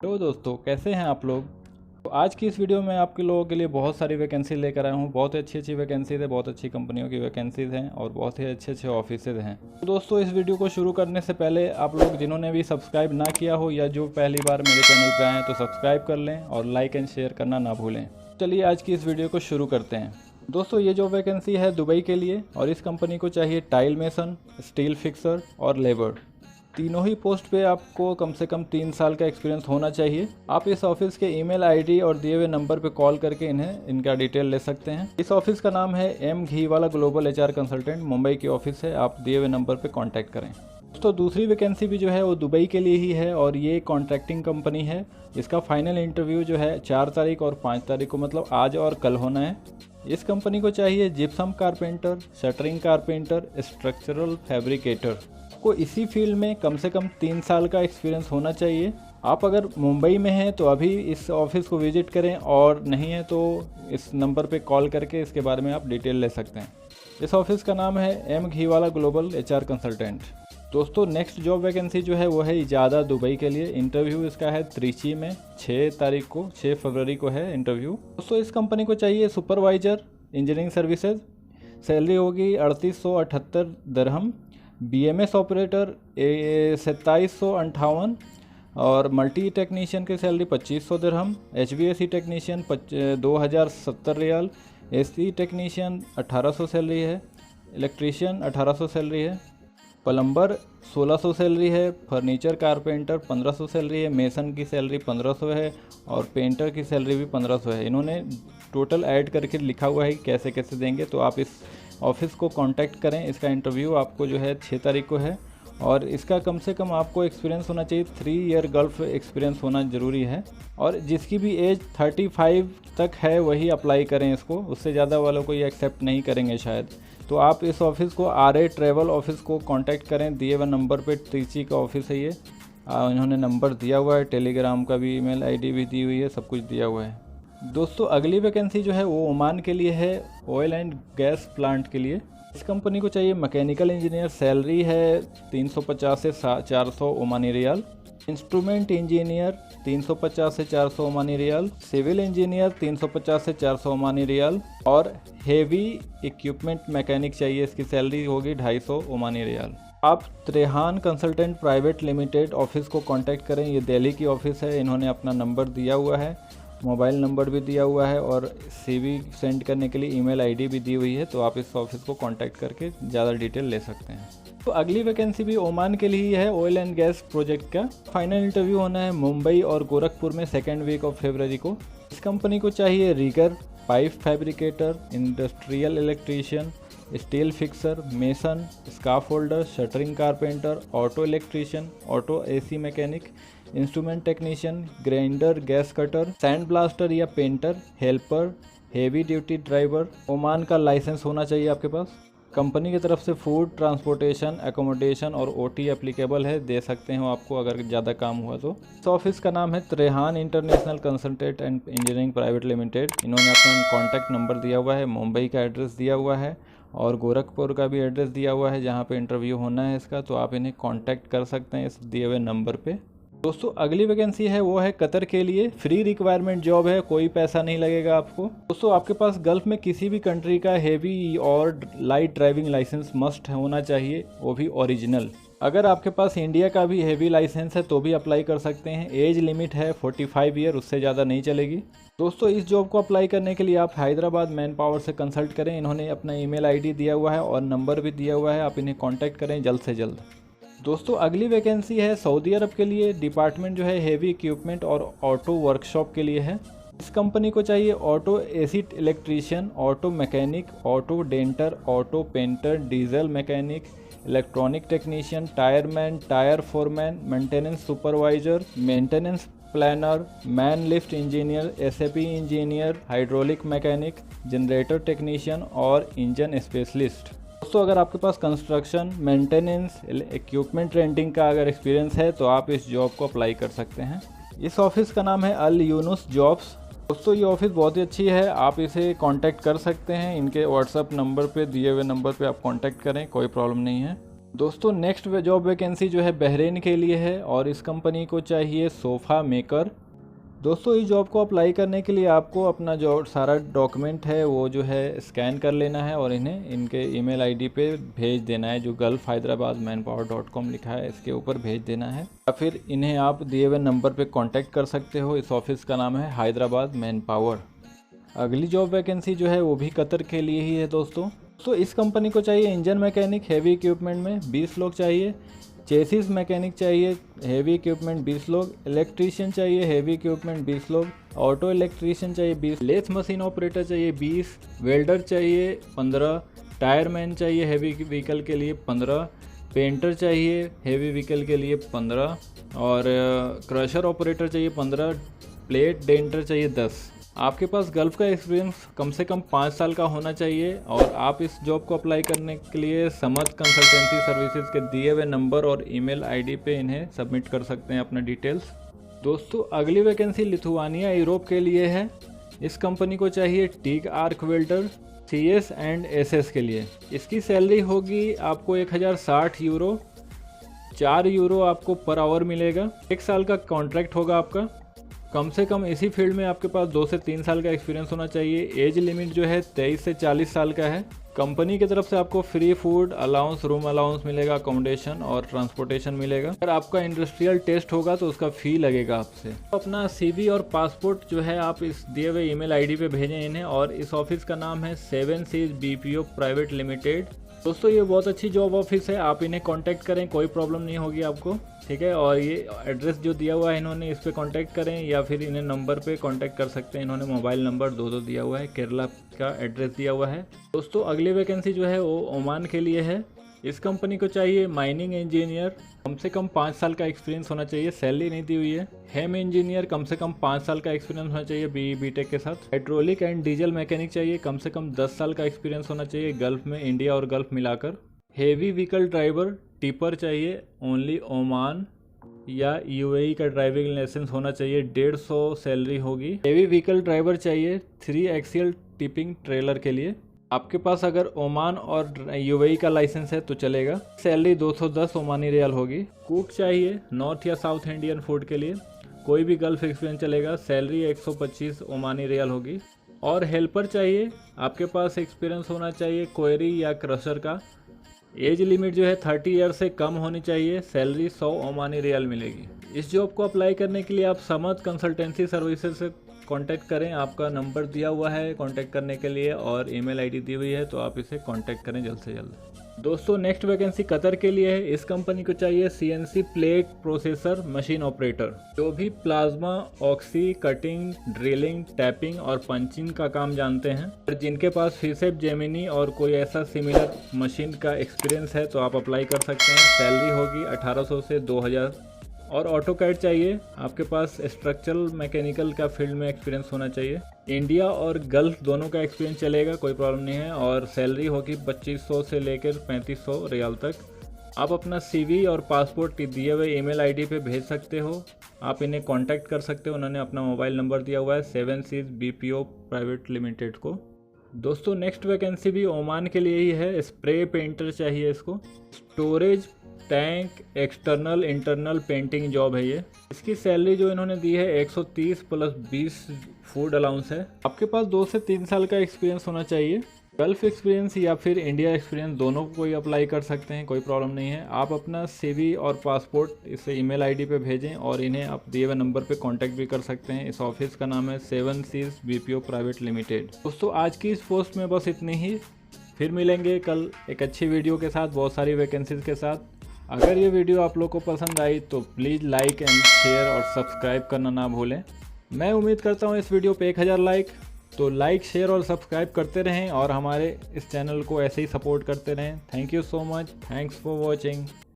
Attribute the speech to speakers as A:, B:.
A: Hello दोस्तों, कैसे हैं आप लोग। तो आज की इस वीडियो में आपके लोगों के लिए बहुत सारी वैकेंसी लेकर आया हूँ। बहुत अच्छी वैकेंसीज है, बहुत अच्छी कंपनियों की वैकेंसीज हैं और बहुत ही अच्छे ऑफिसेज हैं। तो दोस्तों, इस वीडियो को शुरू करने से पहले आप लोग जिन्होंने भी सब्सक्राइब ना किया हो या जो पहली बार मेरे चैनल पर आए हैं तो सब्सक्राइब कर लें और लाइक एंड शेयर करना ना भूलें। चलिए आज की इस वीडियो को शुरू करते हैं। दोस्तों, ये जो वैकेंसी है दुबई के लिए और इस कंपनी को चाहिए टाइल मेसन, स्टील फिक्सर और लेबर। तीनों ही पोस्ट पे आपको कम से कम 3 साल का एक्सपीरियंस होना चाहिए। आप इस ऑफिस के ईमेल आईडी और दिए हुए नंबर पे कॉल करके इनका डिटेल ले सकते हैं। इस ऑफिस का नाम है M Ghiwala global HR consultant, Mumbai की ऑफिस है। आप दिए हुए नंबर पे कांटेक्ट करें। दोस्तों, दूसरी वैकेंसी भी जो है वो दुबई के लिए ही है और ये कॉन्ट्रैक्टिंग कंपनी है। इसका फाइनल इंटरव्यू जो है 4 तारीख और 5 तारीख को, मतलब आज और कल होना है। इस कंपनी को चाहिए gypsum carpenter, shuttering carpenter, structural fabricator. को इसी फील्ड में कम से कम 3 साल का एक्सपीरियंस होना चाहिए। आप अगर मुंबई में हैं तो अभी इस ऑफिस को विजिट करें और नहीं है तो इस नंबर पे कॉल करके इसके बारे में आप डिटेल ले सकते हैं। इस ऑफिस का नाम है M Ghiwala global HR consultant. दोस्तों, नेक्स्ट जॉब वैकेंसी जो है वो है इजादा दुबई के लिए। इंटरव्यू इसका है त्रिची में 6 फरवरी को है इंटरव्यू। दोस्तों, इस कंपनी को चाहिए सुपरवाइजर इंजीनियरिंग सर्विसेज। सैलरी होगी 3878 दरहम। बीएमएस ऑपरेटर 2758 और मल्टी टेक्नीशियन की सैलरी 2500 दिरहम। एचवीएसी टेक्नीशियन 2070 रियाल। एसी टेक्नीशियन 1800 सैलरी है। इलेक्ट्रीशियन 1800 सैलरी है। प्लम्बर 1600 सैलरी है। फर्नीचर कारपेंटर 1500 सैलरी है। मेसन की सैलरी 1500 है और पेंटर की सैलरी भी 1500 है। इन्होंने टोटल ऐड करके लिखा हुआ है कैसे कैसे देंगे, तो आप इस ऑफिस को कांटेक्ट करें। इसका इंटरव्यू आपको जो है 6 तारीख को है और इसका कम से कम आपको एक्सपीरियंस होना चाहिए। 3 ईयर गल्फ एक्सपीरियंस होना ज़रूरी है और जिसकी भी एज 35 तक है वही अप्लाई करें इसको। उससे ज़्यादा वालों को ये एक्सेप्ट नहीं करेंगे शायद। तो आप इस ऑफिस को RA ट्रैवल ऑफिस को कांटेक्ट करें। दिए हुए नंबर पे त्रिची का ऑफिस है ये। इन्होंने नंबर दिया हुआ है, टेलीग्राम का भी ईमेल आईडी भी दी हुई है, सब कुछ दिया हुआ है। दोस्तों, अगली वैकेंसी जो है वो ओमान के लिए है, ऑयल एंड गैस प्लांट के लिए। इस कंपनी को चाहिए मैकेनिकल इंजीनियर। सैलरी है 350 से 400 ओमानी रियाल। इंस्ट्रूमेंट इंजीनियर 350 से 400 ओमानी रियाल। सिविल इंजीनियर 350 से 400 ओमानी रियाल और हेवी इक्विपमेंट मैकेनिक चाहिए। इसकी सैलरी होगी 250 ओमानी रियाल। आप Trehan consultant private limited office को कांटेक्ट करें। ये दिल्ली की ऑफिस है। इन्होंने अपना नंबर दिया हुआ है, मोबाइल नंबर भी दिया हुआ है और CV सेंड करने के लिए ईमेल आईडी भी दी हुई है। तो आप इस ऑफिस को कांटेक्ट करके ज़्यादा डिटेल ले सकते हैं। तो अगली वैकेंसी भी ओमान के लिए ही है, ऑयल एंड गैस प्रोजेक्ट का। फाइनल इंटरव्यू होना है मुंबई और गोरखपुर में 2nd वीक ऑफ फरवरी को। इस कंपनी को चाहिए rigger, pipe fabricator, industrial electrician, steel fixer, mason, scaffolder, shuttering carpenter, auto electrician, auto AC mechanic, instrument technician, grinder, gas cutter, sand blaster या painter, helper, heavy duty driver. Oman का license होना चाहिए आपके पास। Company की तरफ से food, transportation, accommodation और OT एप्लीकेबल है, दे सकते हैं आपको अगर ज़्यादा काम हुआ तो। इस ऑफिस का नाम है Trehan international consultant and engineering private limited. इन्होंने अपना कॉन्टैक्ट नंबर दिया हुआ है, मुंबई का एड्रेस दिया हुआ है और गोरखपुर का भी एड्रेस दिया हुआ है जहाँ पे इंटरव्यू होना है इसका। तो आप इन्हें कांटेक्ट कर सकते हैं इस दिए हुए नंबर पे। दोस्तों, अगली वैकेंसी है वो है कतर के लिए। फ्री रिक्वायरमेंट जॉब है, कोई पैसा नहीं लगेगा आपको। दोस्तों, आपके पास गल्फ में किसी भी कंट्री का हेवी और लाइट ड्राइविंग लाइसेंस मस्ट होना चाहिए, वो भी ओरिजिनल। अगर आपके पास इंडिया का भी हेवी लाइसेंस है तो भी अप्लाई कर सकते हैं। एज लिमिट है 45 ईयर, उससे ज़्यादा नहीं चलेगी। दोस्तों, इस जॉब को अप्लाई करने के लिए आप हैदराबाद मैन पावर से कंसल्ट करें। इन्होंने अपना ईमेल आईडी दिया हुआ है और नंबर भी दिया हुआ है। आप इन्हें कॉन्टैक्ट करें जल्द से जल्द। दोस्तों, अगली वैकेंसी है सऊदी अरब के लिए। डिपार्टमेंट जो है हेवी इक्विपमेंट और ऑटो वर्कशॉप के लिए है। इस कंपनी को चाहिए auto AC electrician, auto mechanic, auto denter, auto painter, diesel mechanic, electronic technician, tyreman, tyre foreman, maintenance supervisor, maintenance planner, man lift engineer, SAP engineer, hydraulic mechanic, generator technician और engine specialist. दोस्तों, अगर आपके पास construction, maintenance, equipment renting का अगर experience है तो आप इस जॉब को अप्लाई कर सकते हैं। इस ऑफिस का नाम है अल यूनुस जॉब्स। दोस्तों, ये ऑफिस बहुत ही अच्छी है, आप इसे कांटेक्ट कर सकते हैं। इनके व्हाट्सएप नंबर पे, दिए हुए नंबर पे आप कांटेक्ट करें, कोई प्रॉब्लम नहीं है। दोस्तों नेक्स्ट जॉब वैकेंसी जो है बहरीन के लिए है और इस कंपनी को चाहिए सोफ़ा मेकर। दोस्तों इस जॉब को अप्लाई करने के लिए आपको अपना जो सारा डॉक्यूमेंट है वो जो है स्कैन कर लेना है और इन्हें इनके ईमेल आईडी पे भेज देना है, जो गल्फ हैदराबाद manpower.com लिखा है इसके ऊपर भेज देना है, या फिर इन्हें आप दिए हुए नंबर पे कांटेक्ट कर सकते हो। इस ऑफिस का नाम है हैदराबाद मैनपावर। अगली जॉब वैकेंसी जो है वो भी कतर के लिए ही है दोस्तों। तो इस कंपनी को चाहिए इंजन मैकेनिक हेवी इक्विपमेंट में 20 लोग चाहिए, चेसिस मैकेनिक चाहिए हेवी इक्विपमेंट 20 लोग, इलेक्ट्रीशियन चाहिए हेवी इक्विपमेंट 20 लोग, ऑटो इलेक्ट्रीशियन चाहिए 20, लेथ मशीन ऑपरेटर चाहिए 20, वेल्डर चाहिए 15, टायर मैन चाहिए हेवी व्हीकल के लिए 15, पेंटर चाहिए हेवी व्हीकल के लिए 15 और क्रशर ऑपरेटर चाहिए 15, प्लेट डेंटर चाहिए 10। आपके पास गल्फ का एक्सपीरियंस कम से कम 5 साल का होना चाहिए और आप इस जॉब को अप्लाई करने के लिए समर्थ कंसल्टेंसी सर्विसेज के दिए हुए नंबर और ईमेल आईडी पे इन्हें सबमिट कर सकते हैं अपना डिटेल्स। दोस्तों अगली वैकेंसी लिथुआनिया यूरोप के लिए है। इस कंपनी को चाहिए TIG arc welder CS and SS के लिए। इसकी सैलरी होगी आपको 1060 यूरो, 4 यूरो आपको पर आवर मिलेगा। 1 साल का कॉन्ट्रैक्ट होगा आपका। कम से कम इसी फील्ड में आपके पास 2 से 3 साल का एक्सपीरियंस होना चाहिए। एज लिमिट जो है 23 से 40 साल का है। कंपनी की तरफ से आपको free food allowance, room allowance मिलेगा, अकोमोडेशन और ट्रांसपोर्टेशन मिलेगा। अगर आपका इंडस्ट्रियल टेस्ट होगा तो उसका फ़ी लगेगा आपसे। तो अपना CV और पासपोर्ट जो है आप इस दिए हुए ईमेल आईडी पे भेजें इन्हें। और इस ऑफिस का नाम है 7 Seas BPO प्राइवेट लिमिटेड। दोस्तों ये बहुत अच्छी जॉब ऑफिस है, आप इन्हें कांटेक्ट करें, कोई प्रॉब्लम नहीं होगी आपको, ठीक है। और ये एड्रेस जो दिया हुआ है इन्होंने इस पर कांटेक्ट करें या फिर इन्हें नंबर पे कांटेक्ट कर सकते हैं। इन्होंने मोबाइल नंबर 2 दिया हुआ है, केरला का एड्रेस दिया हुआ है। दोस्तों अगली वैकेंसी जो है वो ओमान के लिए है। इस कंपनी को चाहिए माइनिंग इंजीनियर, कम से कम 5 साल का एक्सपीरियंस होना चाहिए, सैलरी नहीं दी हुई है। हेम इंजीनियर कम से कम 5 साल का एक्सपीरियंस होना चाहिए BE/BTech के साथ। हाइड्रोलिक एंड डीजल मैकेनिक चाहिए, कम से कम 10 साल का एक्सपीरियंस होना चाहिए गल्फ में, इंडिया और गल्फ मिलाकर। हेवी व्हीकल ड्राइवर टिपर चाहिए, ओनली ओमान या UAE का ड्राइविंग लाइसेंस होना चाहिए, 150 सैलरी होगी। हेवी व्हीकल ड्राइवर चाहिए 3 एक्सियल टिपिंग ट्रेलर के लिए। आपके पास अगर ओमान और UAE का लाइसेंस है तो चलेगा। सैलरी 210 ओमानी रियाल होगी। कुक चाहिए नॉर्थ या साउथ इंडियन फूड के लिए, कोई भी गल्फ एक्सपीरियंस चलेगा, सैलरी 125 ओमानी रियाल होगी। और हेल्पर चाहिए, आपके पास एक्सपीरियंस होना चाहिए क्वेरी या क्रशर का। एज लिमिट जो है 30 ईयर से कम होनी चाहिए, सैलरी 100 ओमानी रियाल मिलेगी। इस जॉब को अप्लाई करने के लिए आप समर्थ कंसल्टेंसी सर्विसेज से कांटेक्ट करें, आपका नंबर दिया हुआ है कांटेक्ट करने के लिए और ईमेल आईडी दी हुई है, तो आप इसे कांटेक्ट करें जल्द से जल्द। दोस्तों नेक्स्ट वैकेंसी कतर के लिए है। इस कंपनी को चाहिए CNC plate processor machine operator, जो भी plasma, oxy, cutting, drilling, tapping और पंचिंग का काम जानते हैं और जिनके पास फिसेप, जेमिनी और कोई ऐसा सिमिलर मशीन का एक्सपीरियंस है तो आप अप्लाई कर सकते हैं। सैलरी होगी 1800 से 2000। और ऑटो कैड चाहिए, आपके पास स्ट्रक्चरल मैकेनिकल का फील्ड में एक्सपीरियंस होना चाहिए। इंडिया और गल्फ दोनों का एक्सपीरियंस चलेगा, कोई प्रॉब्लम नहीं है। और सैलरी होगी 2500 से लेकर 3500 रियाल तक। आप अपना CV और पासपोर्ट दिए हुए ईमेल आईडी पे भेज सकते हो, आप इन्हें कांटेक्ट कर सकते हो। उन्होंने अपना मोबाइल नंबर दिया हुआ है 7 Seas BPO प्राइवेट लिमिटेड को। दोस्तों नेक्स्ट वैकेंसी भी ओमान के लिए ही है। स्प्रे पेंटर चाहिए इसको, storage tank external internal painting job है ये। इसकी सैलरी जो इन्होंने दी है 130 प्लस 20 फूड अलाउंस है। आपके पास 2 से 3 साल का एक्सपीरियंस होना चाहिए। गल्फ एक्सपीरियंस या फिर इंडिया एक्सपीरियंस दोनों को कोई अप्लाई कर सकते हैं, कोई प्रॉब्लम नहीं है। आप अपना CV और पासपोर्ट इस ईमेल आईडी पे भेजें और इन्हें आप दिए हुए नंबर पे कांटेक्ट भी कर सकते हैं। इस ऑफिस का नाम है 7 Seas BPO प्राइवेट लिमिटेड। दोस्तों आज की इस पोस्ट में बस इतनी ही, फिर मिलेंगे कल एक अच्छी वीडियो के साथ, बहुत सारी वैकेंसीज के साथ। अगर ये वीडियो आप लोग को पसंद आई तो प्लीज़ लाइक एंड शेयर और सब्सक्राइब करना ना भूलें। मैं उम्मीद करता हूँ इस वीडियो पे 1000 लाइक, तो लाइक शेयर और सब्सक्राइब करते रहें और हमारे इस चैनल को ऐसे ही सपोर्ट करते रहें। Thank you so much, thanks for watching.